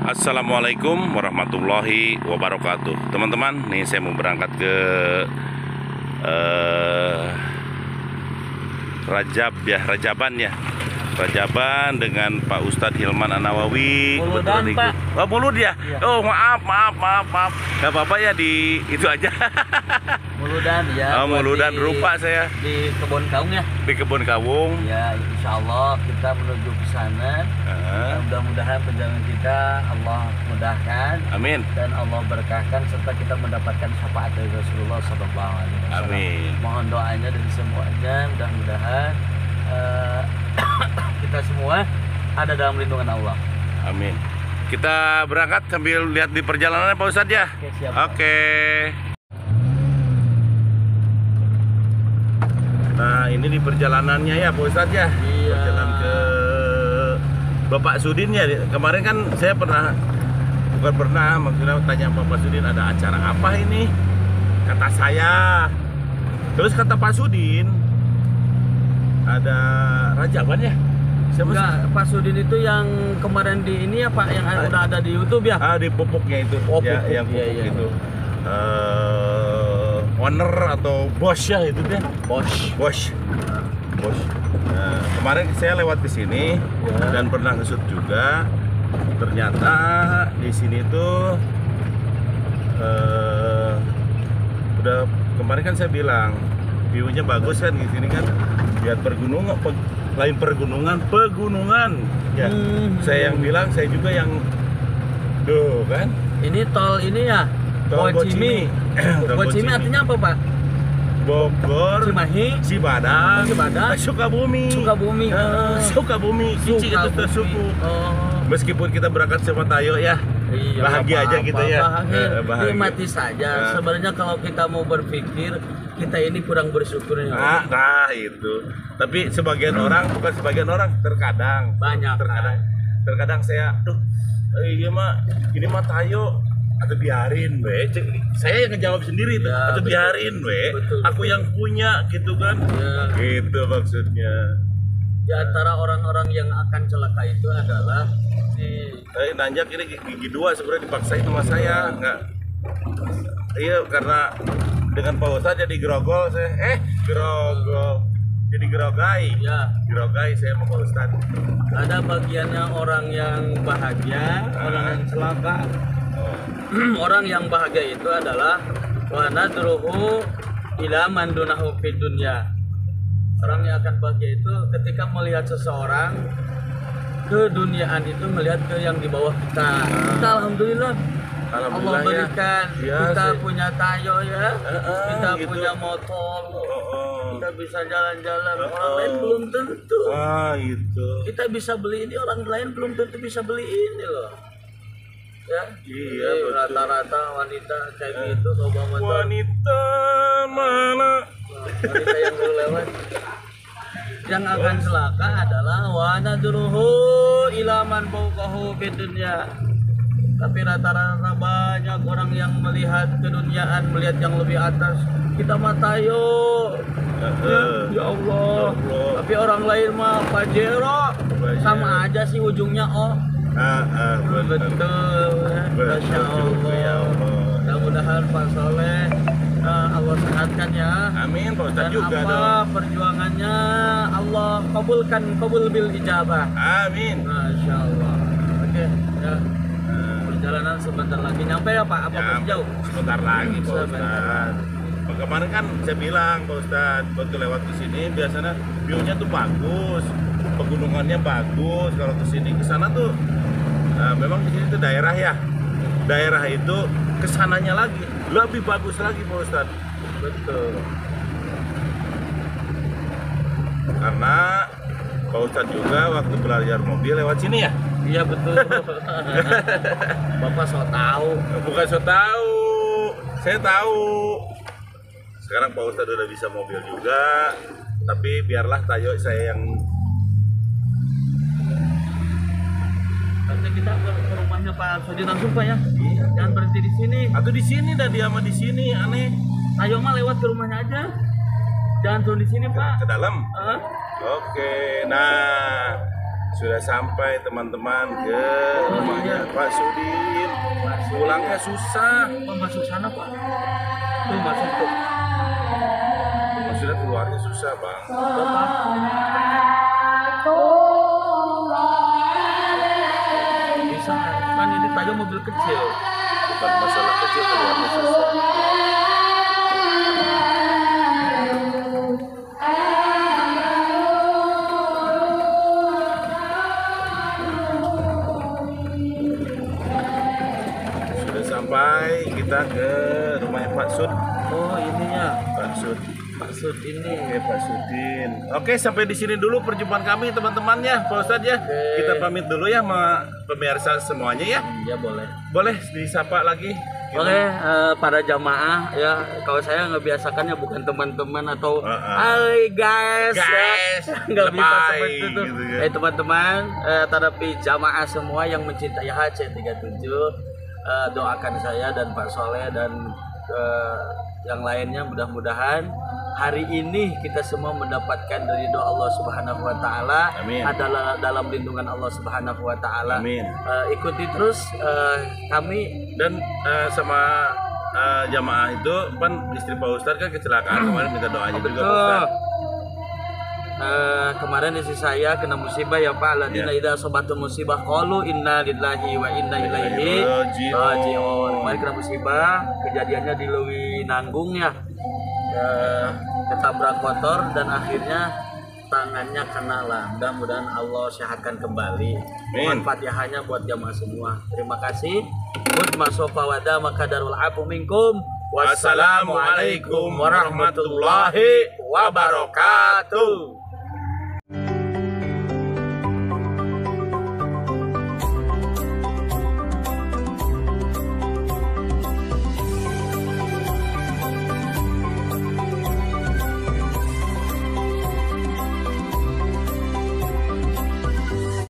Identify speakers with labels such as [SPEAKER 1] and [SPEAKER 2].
[SPEAKER 1] Assalamualaikum warahmatullahi wabarakatuh. Teman-teman, nih saya mau berangkat ke Rajaban dengan Pak Ustadz Hilman An-Nawawi.
[SPEAKER 2] Muludan, Pak.
[SPEAKER 1] Oh, Mulud ya?
[SPEAKER 2] Iya.
[SPEAKER 1] Oh, maaf. Gak apa-apa ya, di itu aja.
[SPEAKER 2] Muludan ya.
[SPEAKER 1] Oh, Muludan rupa saya
[SPEAKER 2] di Kebon Kaung ya.
[SPEAKER 1] di Kebun Kawung.
[SPEAKER 2] Ya, insya Allah kita menuju ke sana. Mudah-mudahan perjalanan kita Allah mudahkan.
[SPEAKER 1] Amin.
[SPEAKER 2] Dan Allah berkahkan serta kita mendapatkan syafaat dari Rasulullah SAW.
[SPEAKER 1] Amin.
[SPEAKER 2] Mohon doanya dari semuanya. Mudah-mudahan kita semua ada dalam lindungan Allah.
[SPEAKER 1] Amin. Kita berangkat sambil lihat di perjalanan Pak Ustadz ya.
[SPEAKER 2] Oke, siap.
[SPEAKER 1] Oke. Nah, ini di perjalanannya ya Pak Ustadz ya.
[SPEAKER 2] Iya.
[SPEAKER 1] Perjalanan ke Bapak Sudin ya. Kemarin kan saya maksudnya tanya Bapak Sudin ada acara apa ini? Kata saya. Terus kata Pak Sudin ada Rajaban ya. Siapa sih?
[SPEAKER 2] Enggak, Pak Sudin itu yang kemarin di ini ya Pak, yang udah ada di YouTube ya?
[SPEAKER 1] Di pupuknya itu.
[SPEAKER 2] Oh,
[SPEAKER 1] ya,
[SPEAKER 2] pupuk.
[SPEAKER 1] yang pupuk
[SPEAKER 2] Iya.
[SPEAKER 1] itu. Owner atau bos ya itu dia. Bos. Nah, kemarin saya lewat ke sini dan pernah ngesut juga. Ternyata di sini tuh udah kemarin kan saya bilang view-nya bagus kan di sini kan. Lihat pegunungan ya. Saya yang bilang, saya juga yang kan.
[SPEAKER 2] Ini tol ini ya?
[SPEAKER 1] Tol
[SPEAKER 2] Bocimi. Bocimi artinya apa Pak?
[SPEAKER 1] Bogor,
[SPEAKER 2] Cimahi,
[SPEAKER 1] Cibadak, Sukabumi.
[SPEAKER 2] Sukabumi.
[SPEAKER 1] Sukabumi, Cici itu tersuku. Meskipun kita berangkat sama Tayo ya,
[SPEAKER 2] Iya,
[SPEAKER 1] bahagia aja kita ya. Bahagia.
[SPEAKER 2] Nikmati saja. Sebenarnya kalau kita mau berpikir, kita ini kurang bersyukur ya.
[SPEAKER 1] Nah itu. Tapi sebagian orang, bukan sebagian orang, terkadang saya, ini mah Tayo, atau biarin saya yang ngejawab sendiri tuh,
[SPEAKER 2] Ya,
[SPEAKER 1] atau
[SPEAKER 2] betul.
[SPEAKER 1] biarin
[SPEAKER 2] Betul.
[SPEAKER 1] aku yang punya gitu kan.
[SPEAKER 2] Ya.
[SPEAKER 1] Gitu maksudnya.
[SPEAKER 2] Di antara orang-orang yang akan celaka itu adalah
[SPEAKER 1] Nanjak ini gigi dua sebenarnya dipaksain sama saya, enggak. Iya, karena dengan Pak Ustadz jadi grogol saya. Jadi grogai.
[SPEAKER 2] ya,
[SPEAKER 1] Grogai saya sama Pak Ustadz.
[SPEAKER 2] ada bagiannya orang yang bahagia, orang yang celaka. Orang yang bahagia itu adalah wa nadruhu ila man dunahu fid dunya. Orang yang akan bahagia itu ketika melihat seseorang keduniaan itu, melihat ke yang di bawah kita. Kita alhamdulillah Allah berikan kita punya Tayo ya, kita
[SPEAKER 1] gitu.
[SPEAKER 2] punya motor, kita bisa jalan-jalan. Orang lain belum tentu.
[SPEAKER 1] Itu.
[SPEAKER 2] Kita bisa beli ini, orang lain belum tentu bisa beli ini loh. Ya,
[SPEAKER 1] Iya,
[SPEAKER 2] jadi
[SPEAKER 1] betul.
[SPEAKER 2] rata-rata wanita kayak gitu kalau bawa motor.
[SPEAKER 1] Wanita mana?
[SPEAKER 2] Wanita yang dulu lewat. Yang akan celaka adalah wa nadruhu ila man fawqahu fid dunya. Tapi rata-rata banyak orang yang melihat keduniaan, melihat yang lebih atas. Kita matayo. Ya Allah. Tapi orang lain mah pajero. Sama aja sih ujungnya betul. Masya Allah. Mudah-mudahan Pak Soleh Allah sehatkan ya.
[SPEAKER 1] Amin, Pak Ustadz
[SPEAKER 2] Dan
[SPEAKER 1] juga
[SPEAKER 2] apa
[SPEAKER 1] dong.
[SPEAKER 2] perjuangannya Allah kabul bil ijabah.
[SPEAKER 1] Amin.
[SPEAKER 2] Masya Allah. Oke ya. Perjalanan sebentar lagi nyampe ya Pak? Apa masih jauh?
[SPEAKER 1] Sebentar lagi Pak
[SPEAKER 2] Sebentar.
[SPEAKER 1] Ustadz. Kemarin kan saya bilang Pak Ustadz, waktu lewat ke sini biasanya view-nya tuh bagus, pegunungannya bagus. Kalau ke sini ke sana tuh memang di sini tuh daerah ya. Daerah itu kesananya lagi lebih bagus lagi Pak Ustadz.
[SPEAKER 2] Betul.
[SPEAKER 1] Karena Pak Ustadz juga waktu belajar mobil lewat sini ya.
[SPEAKER 2] Iya betul. Bapak so tahu.
[SPEAKER 1] Bukan so tahu, saya tahu. Sekarang Pak Ustadz udah bisa mobil juga, tapi biarlah Tayo saya yang.
[SPEAKER 2] Nanti kita ke rumahnya Pak Sudin langsung Pak ya.
[SPEAKER 1] Iya.
[SPEAKER 2] Jangan berhenti di sini.
[SPEAKER 1] Atau di sini dah dia mah di sini aneh.
[SPEAKER 2] Ayo mah lewat ke rumahnya aja. Jangan turun di sini Pak.
[SPEAKER 1] Ke dalam.
[SPEAKER 2] Hah?
[SPEAKER 1] Oke, nah Sudah sampai teman-teman ke rumahnya Pak Sudin. Pulangnya susah.
[SPEAKER 2] Pak, masuk sana Pak. Tuh masuk tuh.
[SPEAKER 1] Maksudnya keluarnya susah bang.
[SPEAKER 2] Bapak. Bisa kan ini tadi mobil kecil.
[SPEAKER 1] Bukan masalah kecil, keluarnya susah. Sudah sampai kita ke rumahnya Pak Sud.
[SPEAKER 2] Oh ininya
[SPEAKER 1] Pak Sud.
[SPEAKER 2] maksud ini.
[SPEAKER 1] Oke Pak Sudin. Oke sampai di sini dulu perjumpaan kami teman-temannya Pak Ustadz ya.
[SPEAKER 2] Oke.
[SPEAKER 1] Kita pamit dulu ya sama pemirsa semuanya ya.
[SPEAKER 2] Ya boleh.
[SPEAKER 1] Boleh disapa lagi.
[SPEAKER 2] Oke, para jamaah ya, kalau saya ngebiasakannya bukan teman-teman atau hai guys,
[SPEAKER 1] Guys,
[SPEAKER 2] ya. Nggak bisa
[SPEAKER 1] lebay,
[SPEAKER 2] seperti itu.
[SPEAKER 1] gitu ya.
[SPEAKER 2] Teman-teman, tetapi jamaah semua yang mencintai HC37, doakan saya dan Pak Soleh dan yang lainnya mudah-mudahan hari ini kita semua mendapatkan ridho Allah Subhanahu wa taala,
[SPEAKER 1] Amin.
[SPEAKER 2] adalah dalam lindungan Allah Subhanahu wa taala.
[SPEAKER 1] Amin.
[SPEAKER 2] Ikuti terus kami.
[SPEAKER 1] Dan sama jamaah itu kan istri Pak Ustadz kan kecelakaan kemarin, minta doanya juga Pak
[SPEAKER 2] Betul.
[SPEAKER 1] Ustadz.
[SPEAKER 2] Kemarin istri saya kena musibah ya Pak. Ladina idza asabatu musibah qalu inna lillahi wa inna ilaihi raji'un. Kemarin kena musibah, kejadiannya di Lewi Nanggung ya. Ketabrak motor dan akhirnya tangannya kena lah. Mudah-mudahan Allah sehatkan kembali. Mohon Fatihahnya buat jamaah semua. Terima kasih. Mutma sofa wada makadarul afu minkum. Wassalamualaikum warahmatullahi wabarakatuh.